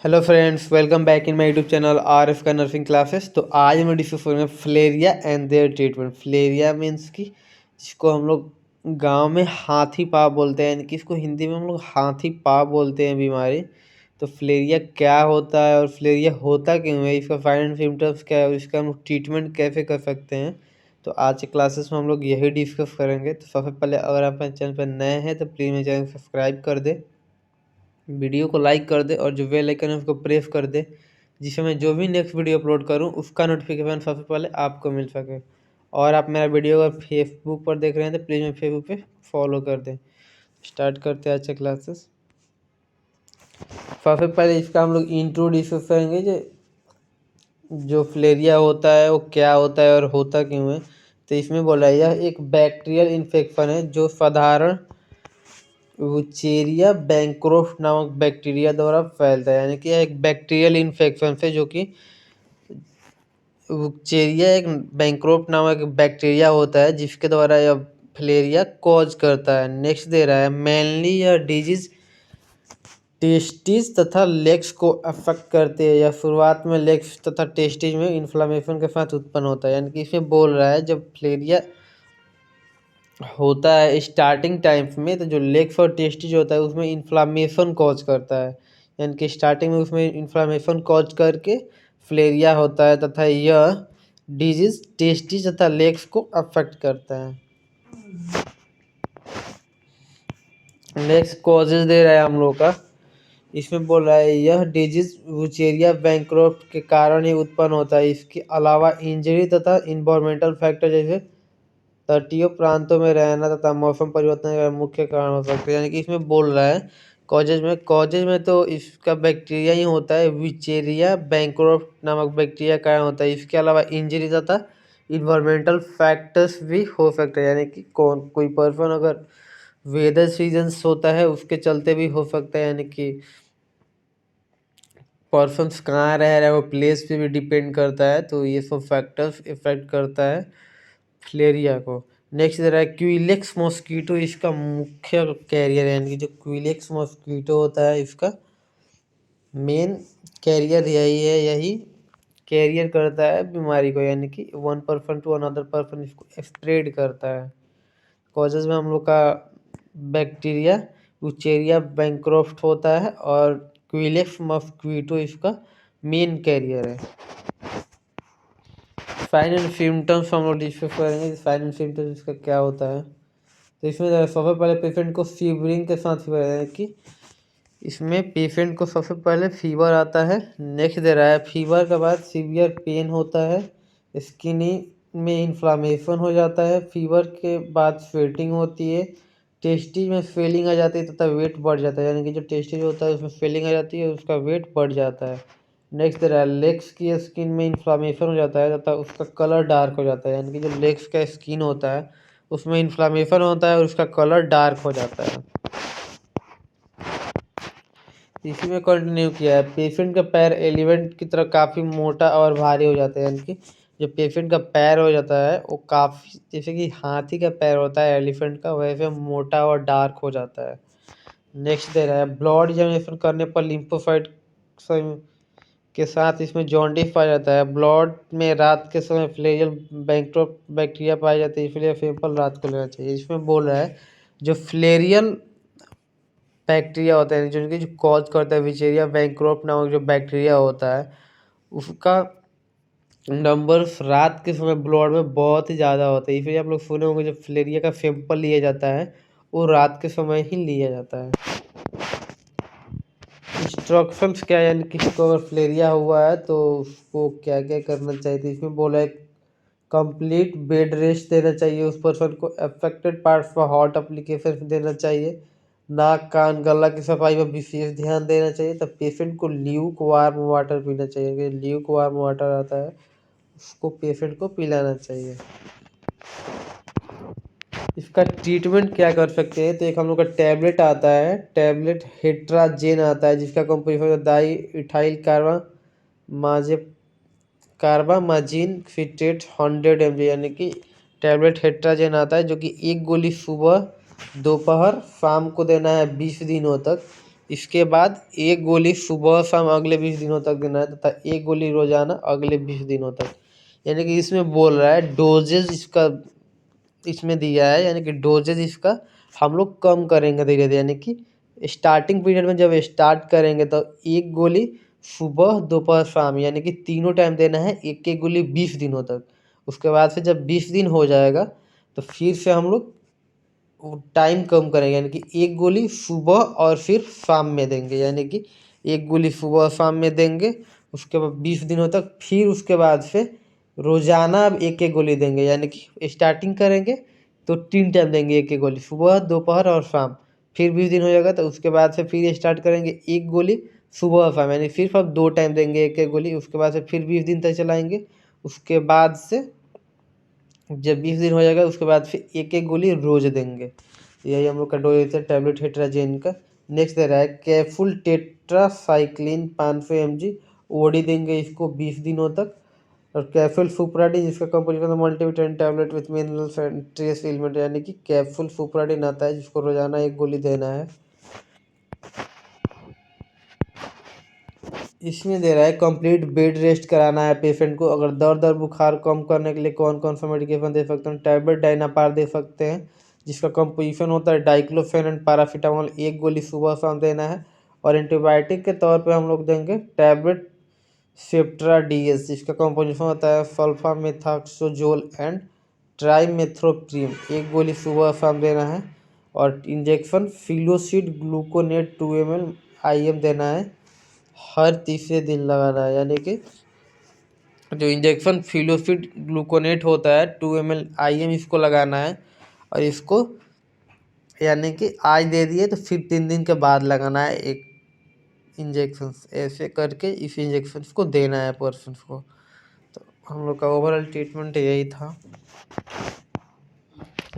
Hello friends, welcome back in my YouTube channel R F का nursing classes. तो आज हम डिस्कस करेंगे फ्लेरिया एंड देयर ट्रीटमेंट। फ्लेरिया मीन्स कि जिसको हम लोग गांव में हाथी पाँव बोलते हैं, यानी कि इसको हिंदी में हम लोग हाथी पाँव बोलते हैं बीमारी। तो फ्लेरिया क्या होता है और फ्लेरिया होता क्यों है, इसका साइन एंड सिम्टम्स क्या है और इसका हम लोग ट्रीटमेंट कैसे कर सकते हैं। तो आज के क्लासेस में हम लोग यही डिस्कस करेंगे। तो सबसे पहले अगर आप मेरे चैनल पर नए हैं तो प्लीज़ मेरे चैनल सब्सक्राइब कर दे, वीडियो को लाइक कर दे और जो बेल आइकन है उसको प्रेस कर दे, जिससे मैं जो भी नेक्स्ट वीडियो अपलोड करूं उसका नोटिफिकेशन सबसे पहले आपको मिल सके। और आप मेरा वीडियो अगर फेसबुक पर देख रहे हैं तो प्लीज़ मेरे फेसबुक पे फॉलो कर दें। स्टार्ट करते हैं आज के क्लासेस। सबसे पहले इसका हम लोग इंट्रो डिस्कस करेंगे, जो फ्लेरिया होता है वो क्या होता है और होता क्यों है। तो इसमें बोला है यह एक बैक्टीरियल इन्फेक्शन है जो साधारण वुचेरिया बैंक्रोफ्ट नामक बैक्टीरिया द्वारा फैलता है, यानी कि यह एक बैक्टीरियल इन्फेक्शन से जो कि वुचेरिया एक बैंक्रोफ्ट नामक बैक्टीरिया होता है जिसके द्वारा यह फ्लेरिया कॉज करता है। नेक्स्ट दे रहा है मेनली यह डिजीज टेस्टिस तथा लेग्स को अफेक्ट करते हैं। यह शुरुआत में लेग्स तथा टेस्टिस में इन्फ्लामेशन के साथ उत्पन्न होता है, यानी कि इसमें बोल रहा है जब फ्लेरिया होता है स्टार्टिंग टाइम्स में तो जो लेग्स और टेस्टिस होता है उसमें इन्फ्लामेशन कॉज करता है, यानी कि स्टार्टिंग में उसमें इन्फ्लामेशन कॉज करके फ्लेरिया होता है तथा यह डिजीज टेस्टिस तथा लेग्स को अफेक्ट करता है। नेक्स्ट कॉजेज दे रहा है हम लोग का, इसमें बोल रहा है यह डिजीज वुचेरिया बैंक्रोफ्ट के कारण ही उत्पन्न होता है। इसके अलावा इंजरी तथा इन्वायरमेंटल फैक्टर जैसे तटीय प्रांतों में रहना तथा मौसम परिवर्तन का मुख्य कारण हो सकते हैं, यानी कि इसमें बोल रहा है कॉजेज में तो इसका बैक्टीरिया ही होता है, विचेरिया बैंक्रोफ्ट नामक बैक्टीरिया कारण होता है। इसके अलावा इंजरी तथा इन्वायरमेंटल फैक्टर्स भी हो सकते हैं, यानी कि कोई पर्सन अगर वेदर सीजन्स होता है उसके चलते भी हो सकता है, यानी कि पर्सन्स कहाँ रह रहा है वो प्लेस पे भी डिपेंड करता है। तो ये सब फैक्टर्स इफेक्ट करता है फ्लेरिया को। नेक्स्ट दे रहा है क्विलेक्स मॉस्कीटो इसका मुख्य कैरियर है, यानी कि जो क्विलेक्स मॉस्कीटो होता है इसका मेन कैरियर यही कैरियर करता है बीमारी को, यानी कि one person to another person इसको स्प्रेड करता है। कॉजेज में हम लोग का बैक्टीरिया वुचेरिया बैंक्रोफ्ट होता है और क्विलेक्स मॉस्कीटो इसका मेन कैरियर है। साइन एंड सिम्टम्स हम लोग डिस्कस करेंगे। साइन एंड सिम्टम्स इसका क्या होता है। तो इसमें सबसे पहले पेशेंट को फीवरिंग के साथ फीवर है कि इसमें पेशेंट को सबसे पहले फीवर आता है। नेक्स्ट दे रहा है फीवर के बाद सीवियर पेन होता है, स्किनी में इन्फ्लामेशन हो जाता है। फीवर के बाद स्वेटिंग होती है, टेस्टिस में स्वेलिंग आ जाती है तथा वेट बढ़ जाता है, यानी कि जो टेस्टिस होता है उसमें स्वेलिंग आ जाती है उसका वेट बढ़ जाता है। नेक्स्ट दे रहा है लेग्स की स्किन में इन्फ्लामेशन हो जाता है तथा उसका कलर डार्क हो जाता है, यानी कि जो लेग्स का स्किन होता है उसमें इन्फ्लामेशन होता है और उसका कलर डार्क हो जाता है। इसी में कंटिन्यू किया है पेशेंट का पैर एलिफेंट की तरह काफ़ी मोटा और भारी हो जाता है, यानी कि जो पेशेंट का पैर हो जाता है वो काफ़ी जैसे कि हाथी का पैर होता है एलिफेंट का, वैसे मोटा और डार्क हो जाता है। नेक्स्ट दे रहा है ब्लड एग्जामिनेशन करने पर लिम्फोसाइट के साथ इसमें जॉन्डिस पाया जाता है। ब्लड में रात के समय फ्लेरियल बैक्टीरिया पाई जाती है, इसलिए सैंपल रात को लेना चाहिए। इसमें बोल रहा है जो फ्लेरियल बैक्टीरिया होता है जो कॉज करता है विचेरिया बैंक्रोफ्ट नामक जो बैक्टीरिया होता है उसका नंबर रात के समय ब्लड में बहुत ही ज़्यादा होता है, इसलिए आप लोग सुने होंगे जब फ्लेरिया का सैंपल लिया जाता है वो रात के समय ही लिया जाता है। इंस्ट्रक्शंस क्या है, यानी किसी को अगर फ्लेरिया हुआ है तो उसको क्या क्या करना चाहिए। तो इसमें बोला है कंप्लीट बेड रेस्ट देना चाहिए उस पर्सन को, अफेक्टेड पार्ट्स पर हॉट एप्लीकेशन देना चाहिए, नाक कान गला की सफाई पर विशेष ध्यान देना चाहिए। तब पेशेंट को ल्यूक वार्म वाटर पीना चाहिए, ल्यूक वार्म वाटर आता है उसको पेशेंट को पिलाना चाहिए। इसका ट्रीटमेंट क्या कर सकते हैं, तो एक हम लोग का टैबलेट आता है, टैबलेट हेट्राजेन आता है जिसका कंपोजिशन दाई इथाइल कार्बामाजिन फिट्रेट 100 mg, यानी कि टैबलेट हेट्राजेन आता है जो कि एक गोली सुबह दोपहर शाम को देना है 20 दिनों तक। इसके बाद एक गोली सुबह शाम अगले 20 दिनों तक देना है तथा एक गोली रोजाना अगले 20 दिनों तक। यानी कि इसमें बोल रहा है डोजेज इसका इसमें दिया है, यानी कि डोजेज इसका हम लोग कम करेंगे धीरे धीरे। यानी कि स्टार्टिंग पीरियड में जब स्टार्ट करेंगे तो एक गोली सुबह दोपहर शाम यानी कि तीनों टाइम देना है, एक एक गोली 20 दिनों तक। उसके बाद से जब 20 दिन हो जाएगा तो फिर से हम लोग टाइम कम करेंगे, यानी कि एक गोली सुबह और फिर शाम में देंगे। यानी कि एक गोली सुबह शाम में देंगे, उसके बाद 20 दिनों तक। फिर उसके बाद से रोजाना अब एक एक गोली देंगे, यानी कि स्टार्टिंग करेंगे तो 3 टाइम देंगे एक एक गोली, सुबह दोपहर और शाम। फिर 20 दिन हो जाएगा तो उसके बाद से फिर स्टार्ट करेंगे एक गोली सुबह और शाम, यानी सिर्फ अब 2 टाइम देंगे एक एक गोली। उसके बाद से फिर 20 दिन तक चलाएंगे। उसके बाद से जब 20 दिन हो जाएगा उसके बाद फिर एक एक गोली रोज देंगे। यही हम लोग का डोज है टैबलेट हेट्राजेन का। नेक्स्ट दे रहा है कैफुल टेट्रासाइक्लिन 500 mg, ओडी देंगे इसको 20 दिनों तक। और कैफुल सुप्राडिन जिसका composition multivitamin tablet with minerals and trace element, यानी कि कैफुल सुप्राडिन आता है जिसको रोजाना एक गोली देना है। इसमें दे रहा है कंप्लीट बेड रेस्ट कराना है पेशेंट को। अगर दर्द और बुखार कम करने के लिए कौन कौन सा मेडिकेशन दे सकते हैं? टैबलेट डायनापार दे सकते हैं जिसका कंपोजिशन होता है डाइक्लोफेन एंड पैरासीटामोल, एक गोली सुबह शाम देना है। और एंटीबायोटिक के तौर पे हम लोग देंगे टैबलेट सेप्ट्रा डीएस जिसका कंपोजिशन होता है सल्फामेथाक्सोजोल एंड ट्राइमेथ्रोप्रीम, एक गोली सुबह शाम देना है। और इंजेक्शन फिलोसिड ग्लूकोनेट 2 ml IM देना है, हर तीसरे दिन लगाना है। यानी कि जो इंजेक्शन फिलोसिड ग्लूकोनेट होता है 2 ml IM इसको लगाना है। और इसको यानी कि आज दे दिए तो फिर 3 दिन के बाद लगाना है एक इंजेक्शन, ऐसे करके इस इंजेक्शन को देना है पर्सन को। तो हम लोग का ओवरऑल ट्रीटमेंट यही था।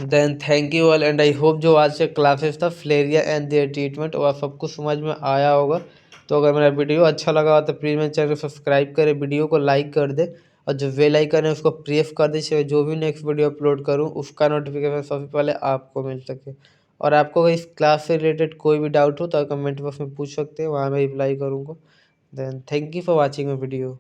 Then thank you all and I hope जो आज से क्लासेस था फ्लेरिया एंड देयर ट्रीटमेंट वो सबको समझ में आया होगा। तो अगर मेरा वीडियो अच्छा लगा हो तो प्लीज़ मेरे चैनल को सब्सक्राइब करें, वीडियो को लाइक कर दे और जो बेल आइकन है उसको प्रेस कर दे जिससे जो भी नेक्स्ट वीडियो अपलोड करूँ उसका नोटिफिकेशन सबसे पहले आपको मिल सके। और आपको अगर इस क्लास से रिलेटेड कोई भी डाउट हो तो कमेंट बॉक्स में पूछ सकते हैं, वहाँ मैं रिप्लाई करूँगा। Then thank you for watching my video.